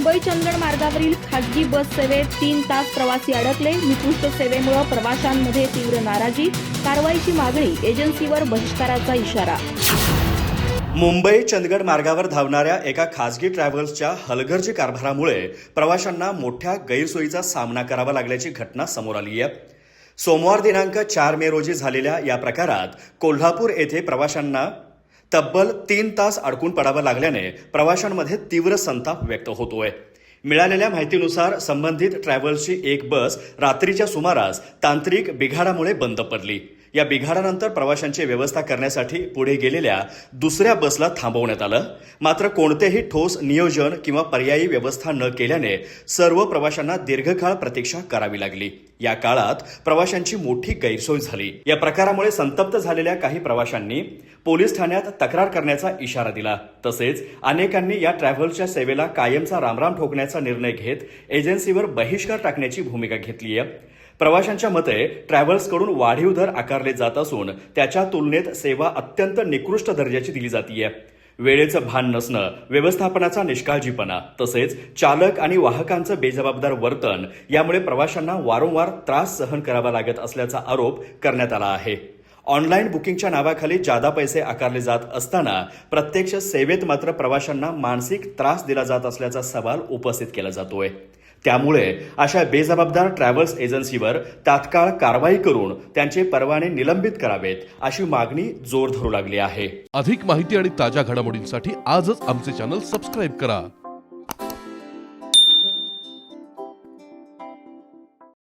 मुंबई चंदगड मार्गावरील खासगी बस सेवेत 3 तास प्रवासी अडकले. निकृष्ट सेवेमुळे प्रवाशांमध्ये तीव्र नाराजी. कारवाईची मागणी. एजन्सीवर बहिष्काराचा इशारा. मुंबई चंदगड मार्गावर धावणाऱ्या एका खासगी ट्रॅव्हल्सच्या हलगर्जी कारभारामुळे प्रवाशांना मोठ्या गैरसोयीचा सामना करावा लागल्याची घटना समोर आली आहे. सोमवार दिनांक 4 मे रोजी झालेल्या या प्रकारात कोल्हापूर येथे प्रवाशांना तब्बल 3 तास अडकून पडावं लागल्याने प्रवाशांमध्ये तीव्र संताप व्यक्त होतोय. मिळालेल्या माहितीनुसार संबंधित ट्रॅव्हल्सची एक बस रात्रीच्या सुमारास तांत्रिक बिघाडामुळे बंद पडली. या बिघाडानंतर प्रवाशांची व्यवस्था करण्यासाठी पुढे गेलेल्या दुसऱ्या बसला थांबवण्यात आलं. मात्र कोणतेही ठोस नियोजन किंवा पर्यायी व्यवस्था न केल्याने सर्व प्रवाशांना दीर्घकाळ प्रतीक्षा करावी लागली. या काळात प्रवाशांची मोठी गैरसोय झाली. या प्रकारामुळे संतप्त झालेल्या काही प्रवाशांनी पोलीस ठाण्यात तक्रार करण्याचा इशारा दिला. तसेच अनेकांनी या ट्रॅव्हल्सच्या सेवेला कायमचा रामराम ठोकण्याचा निर्णय घेत एजन्सीवर बहिष्कार टाकण्याची भूमिका घेतली आहे. प्रवाशांच्या मते ट्रॅव्हल्सकडून वाढीव दर आकारले जात असून त्याच्या तुलनेत सेवा अत्यंत निकृष्ट दर्जाची दिली जातीये. वेळेचं भान नसणं, व्यवस्थापनाचा निष्काळजीपणा तसेच चालक आणि वाहकांचं बेजबाबदार वर्तन यामुळे प्रवाशांना वारंवार त्रास सहन करावा लागत असल्याचा आरोप करण्यात आला आहे. ऑनलाईन बुकिंगच्या नावाखाली जादा पैसे आकारले जात असताना प्रत्यक्ष सेवेत मात्र प्रवाशांना मानसिक त्रास दिला जात असल्याचा सवाल उपस्थित केला जातोय. त्यामुळे अशा बेजबाबदार ट्रॅव्हल्स एजन्सीवर तात्काळ कारवाई करून त्यांचे परवाने निलंबित करावेत अशी मागणी जोर धरू लागली आहे. अधिक माहिती आणि ताज्या घडामोडींसाठी आजच आमचे चॅनल सबस्क्राईब करा.